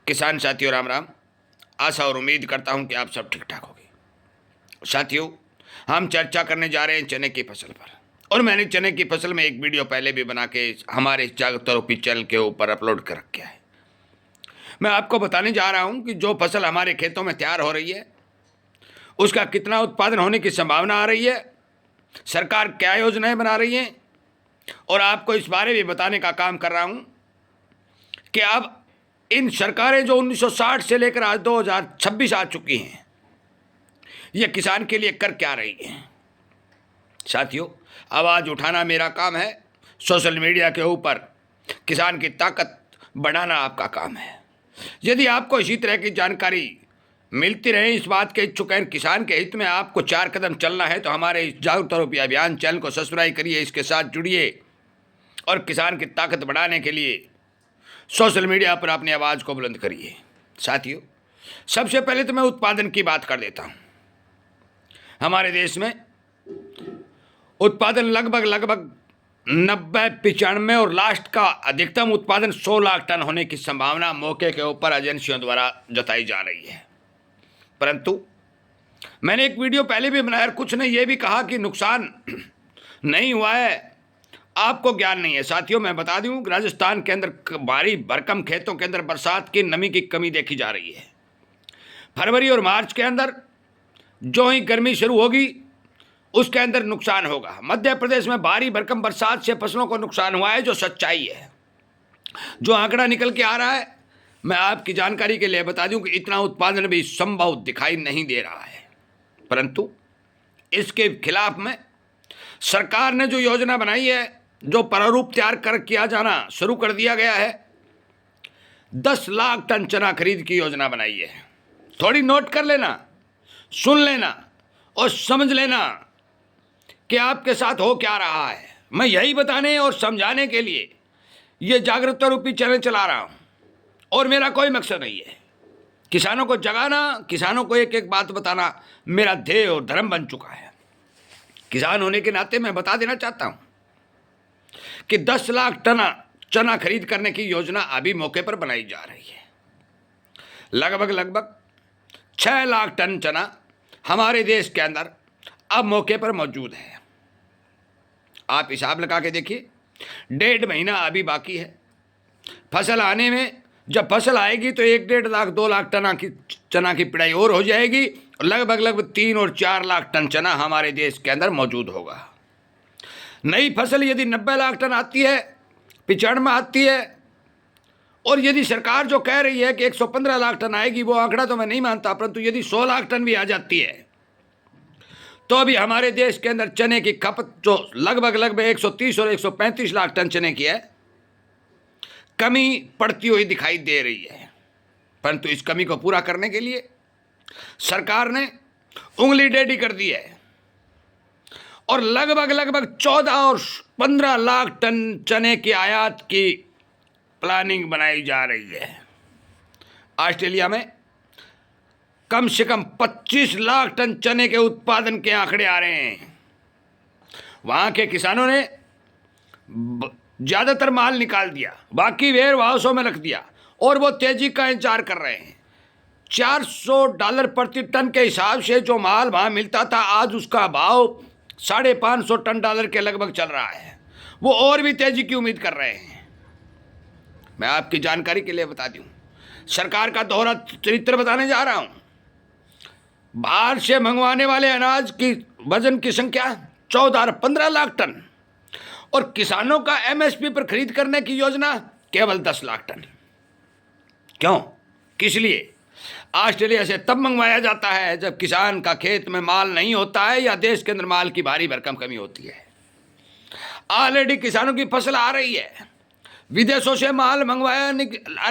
किसान साथियों राम राम। आशा और उम्मीद करता हूं कि आप सब ठीक ठाक होंगे। साथियों, हम चर्चा करने जा रहे हैं चने की फसल पर, और मैंने चने की फसल में एक वीडियो पहले भी बना के हमारे जागरूकता चैनल के ऊपर अपलोड कर रखा है। मैं आपको बताने जा रहा हूं कि जो फसल हमारे खेतों में तैयार हो रही है उसका कितना उत्पादन होने की संभावना आ रही है, सरकार क्या योजनाएं बना रही है, और आपको इस बारे में बताने का काम कर रहा हूं कि अब इन सरकारें जो 1960 से लेकर आज 2026 आ चुकी हैं, ये किसान के लिए कर क्या रही हैं। साथियों, आवाज़ उठाना मेरा काम है, सोशल मीडिया के ऊपर किसान की ताकत बढ़ाना आपका काम है। यदि आपको इसी तरह की जानकारी मिलती रहे, इस बात के इच्छुक हैं किसान के हित में आपको 4 कदम चलना है, तो हमारे इस जागरूकता रूपी अभियान चैनल को सब्सक्राइब करिए, इसके साथ जुड़िए और किसान की ताकत बढ़ाने के लिए सोशल मीडिया पर अपनी आवाज़ को बुलंद करिए। साथियों, सबसे पहले तो मैं उत्पादन की बात कर देता हूँ। हमारे देश में उत्पादन लगभग 90-95 और लास्ट का अधिकतम उत्पादन 100 लाख टन होने की संभावना मौके के ऊपर एजेंसियों द्वारा जताई जा रही है। परंतु मैंने एक वीडियो पहले भी बनाया, कुछ ने यह भी कहा कि नुकसान नहीं हुआ है, आपको ज्ञान नहीं है। साथियों, मैं बता दूं, राजस्थान के अंदर भारी भरकम खेतों के अंदर बरसात की नमी की कमी देखी जा रही है। फरवरी और मार्च के अंदर जो ही गर्मी शुरू होगी उसके अंदर नुकसान होगा। मध्य प्रदेश में भारी भरकम बरसात से फसलों को नुकसान हुआ है, जो सच्चाई है। जो आंकड़ा निकल के आ रहा है, मैं आपकी जानकारी के लिए बता दूं कि इतना उत्पादन भी संभव दिखाई नहीं दे रहा है। परंतु इसके खिलाफ में सरकार ने जो योजना बनाई है, जो प्रारूप तैयार कर किया जाना शुरू कर दिया गया है, 10 लाख टन चना खरीद की योजना बनाई है। थोड़ी नोट कर लेना, सुन लेना और समझ लेना कि आपके साथ हो क्या रहा है। मैं यही बताने और समझाने के लिए ये जागरूकता रूपी चैनल चला रहा हूं, और मेरा कोई मकसद नहीं है। किसानों को जगाना, किसानों को एक एक बात बताना मेरा ध्येय और धर्म बन चुका है। किसान होने के नाते मैं बता देना चाहता हूं कि 10 लाख टन चना खरीद करने की योजना अभी मौके पर बनाई जा रही है। लगभग 6 लाख टन चना हमारे देश के अंदर अब मौके पर मौजूद है। आप हिसाब लगा के देखिए, 1.5 महीना अभी बाकी है फसल आने में। जब फसल आएगी तो 1-1.5 लाख 2 लाख टन की चना की पिड़ाई और हो जाएगी, और लगभग 3 और 4 लाख टन चना हमारे देश के अंदर मौजूद होगा। नई फसल यदि 90 लाख टन आती है, 95 में आती है, और यदि सरकार जो कह रही है कि 115 लाख टन आएगी, वो आंकड़ा तो मैं नहीं मानता, परंतु यदि 100 लाख टन भी आ जाती है तो अभी हमारे देश के अंदर चने की खपत जो लगभग 130 और 135 लाख टन चने की है, कमी पड़ती हुई दिखाई दे रही है। परंतु इस कमी को पूरा करने के लिए सरकार ने उंगली टेढ़ी कर दी है, और लगभग 14 और 15 लाख टन चने की आयात की प्लानिंग बनाई जा रही है। ऑस्ट्रेलिया में कम से कम 25 लाख टन चने के उत्पादन के आंकड़े आ रहे हैं। वहां के किसानों ने ज़्यादातर माल निकाल दिया, बाकी वेयर हाउसों में रख दिया, और वो तेजी का इंतजार कर रहे हैं। $400 प्रति टन के हिसाब से जो माल वहाँ मिलता था, आज उसका भाव $550 के लगभग चल रहा है। वो और भी तेजी की उम्मीद कर रहे हैं। मैं आपकी जानकारी के लिए बता दूं, सरकार का दोहरा चरित्र बताने जा रहा हूं। बाहर से मंगवाने वाले अनाज की वजन की संख्या 14 और 15 लाख टन, और किसानों का एमएसपी पर खरीद करने की योजना केवल 10 लाख टन। क्यों, किस लिए? ऑस्ट्रेलिया से तब मंगवाया जाता है जब किसान का खेत में माल नहीं होता है, या देश के अंदर माल की भारी भरकम कमी होती है। ऑलरेडी किसानों की फसल आ रही है, विदेशों से माल मंगवाया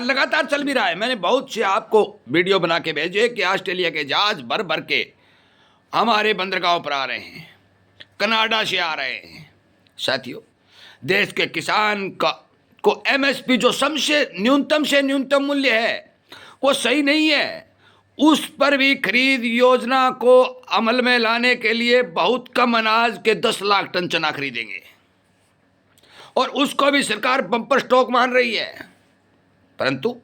लगातार चल भी रहा है। मैंने बहुत से आपको वीडियो बना के भेजे कि ऑस्ट्रेलिया के जहाज भर भर के हमारे बंदरगाहों पर आ रहे हैं, कनाडा से आ रहे हैं। साथियों, देश के किसान को एमएसपी जो सबसे न्यूनतम से न्यूनतम मूल्य है वो सही नहीं है। उस पर भी खरीद योजना को अमल में लाने के लिए बहुत कम अनाज के 10 लाख टन चना खरीदेंगे, और उसको भी सरकार बम्पर स्टॉक मान रही है। परंतु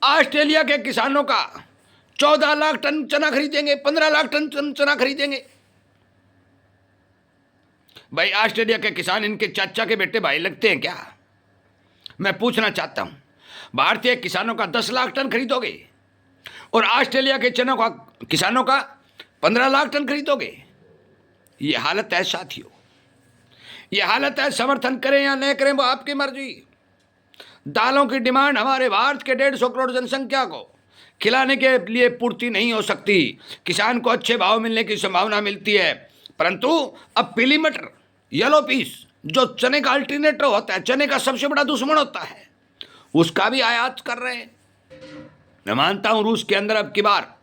ऑस्ट्रेलिया के किसानों का 14 लाख टन चना खरीदेंगे, 15 लाख टन चना खरीदेंगे। भाई ऑस्ट्रेलिया के किसान इनके चाचा के बेटे भाई लगते हैं क्या? मैं पूछना चाहता हूं, भारतीय किसानों का 10 लाख टन खरीदोगे और ऑस्ट्रेलिया के चनों का किसानों का 15 लाख टन खरीदोगे? ये हालत है साथियों, ये हालत है। समर्थन करें या नहीं करें वो आपकी मर्जी। दालों की डिमांड हमारे भारत के 150 करोड़ जनसंख्या को खिलाने के लिए पूर्ति नहीं हो सकती। किसान को अच्छे भाव मिलने की संभावना मिलती है, परंतु अब पीली मटर, येलो पीस, जो चने का अल्टरनेटिव होता है, चने का सबसे बड़ा दुश्मन होता है, उसका भी आयात कर रहे हैं। मैं मानता हूं रूस के अंदर अब की बार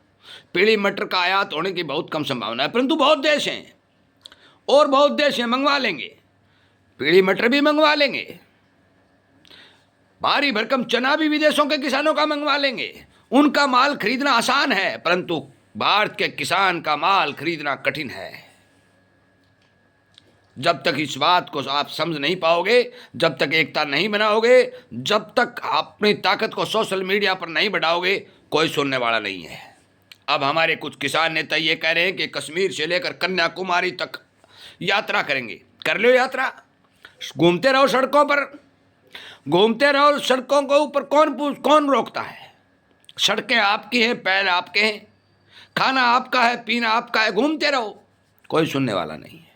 पीली मटर का आयात होने की बहुत कम संभावना है, परंतु बहुत देश हैं और बहुत देश हैं, मंगवा लेंगे, पीली मटर भी मंगवा लेंगे, भारी भरकम चना भी विदेशों के किसानों का मंगवा लेंगे। उनका माल खरीदना आसान है, परंतु भारत के किसान का माल खरीदना कठिन है। जब तक इस बात को आप समझ नहीं पाओगे, जब तक एकता नहीं बनाओगे, जब तक अपनी ताकत को सोशल मीडिया पर नहीं बढ़ाओगे, कोई सुनने वाला नहीं है। अब हमारे कुछ किसान नेता ये कह रहे हैं कि कश्मीर से लेकर कन्याकुमारी तक यात्रा करेंगे। कर लो यात्रा, घूमते रहो सड़कों पर, घूमते रहो सड़कों के ऊपर। कौन रोकता है? सड़कें आपकी हैं, पैर आपके हैं, खाना आपका है, पीना आपका है, घूमते रहो। कोई सुनने वाला नहीं है,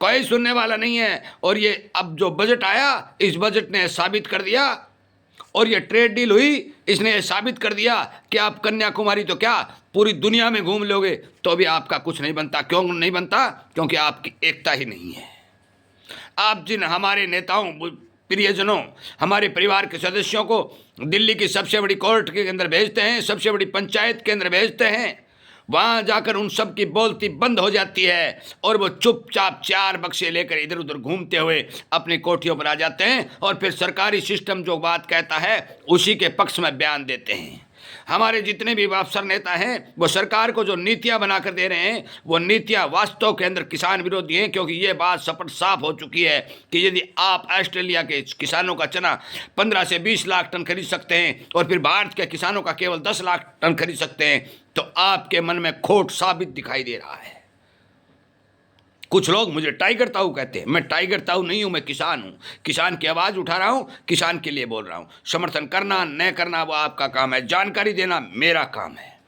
कोई सुनने वाला नहीं है। और ये अब जो बजट आया, इस बजट ने साबित कर दिया, और ये ट्रेड डील हुई, इसने साबित कर दिया कि आप कन्याकुमारी तो क्या पूरी दुनिया में घूम लोगे तो भी आपका कुछ नहीं बनता। क्यों नहीं बनता? क्योंकि आपकी एकता ही नहीं है। आप जिन हमारे नेताओं, प्रियजनों, हमारे परिवार के सदस्यों को दिल्ली की सबसे बड़ी कोर्ट के अंदर भेजते हैं, सबसे बड़ी पंचायत के अंदर भेजते हैं, वहाँ जाकर उन सब की बोलती बंद हो जाती है और वो चुपचाप 4 बक्से लेकर इधर उधर घूमते हुए अपनी कोठियों पर आ जाते हैं और फिर सरकारी सिस्टम जो बात कहता है उसी के पक्ष में बयान देते हैं। हमारे जितने भी अफसर नेता हैं वो सरकार को जो नीतियां बनाकर दे रहे हैं वो नीतियां वास्तव के अंदर किसान विरोधी हैं, क्योंकि ये बात सपट साफ हो चुकी है कि यदि आप ऑस्ट्रेलिया के किसानों का चना 15 से 20 लाख टन खरीद सकते हैं और फिर भारत के किसानों का केवल 10 लाख टन खरीद सकते हैं, तो आपके मन में खोट साबित दिखाई दे रहा है। कुछ लोग मुझे टाइगर ताऊ कहते हैं, मैं टाइगर ताऊ नहीं हूं, मैं किसान हूं, किसान की आवाज़ उठा रहा हूं, किसान के लिए बोल रहा हूं। समर्थन करना न करना वो आपका काम है, जानकारी देना मेरा काम है।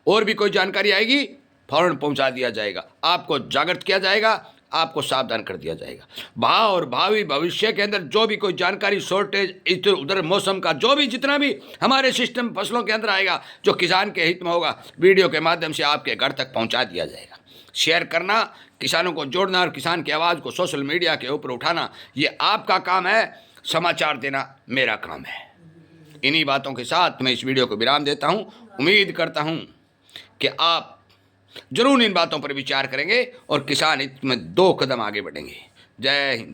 और भी कोई जानकारी आएगी फौरन पहुंचा दिया जाएगा, आपको जागृत किया जाएगा, आपको सावधान कर दिया जाएगा। भाव और भावी भविष्य के अंदर जो भी कोई जानकारी, शॉर्टेज, इधर उधर मौसम का जो भी जितना भी हमारे सिस्टम फसलों के अंदर आएगा जो किसान के हित में होगा, वीडियो के माध्यम से आपके घर तक पहुंचा दिया जाएगा। शेयर करना, किसानों को जोड़ना और किसान की आवाज़ को सोशल मीडिया के ऊपर उठाना, ये आपका काम है, समाचार देना मेरा काम है। इन्हीं बातों के साथ मैं इस वीडियो को विराम देता हूं। उम्मीद करता हूं कि आप जरूर इन बातों पर विचार करेंगे और किसान हित में 2 कदम आगे बढ़ेंगे। जय हिंद।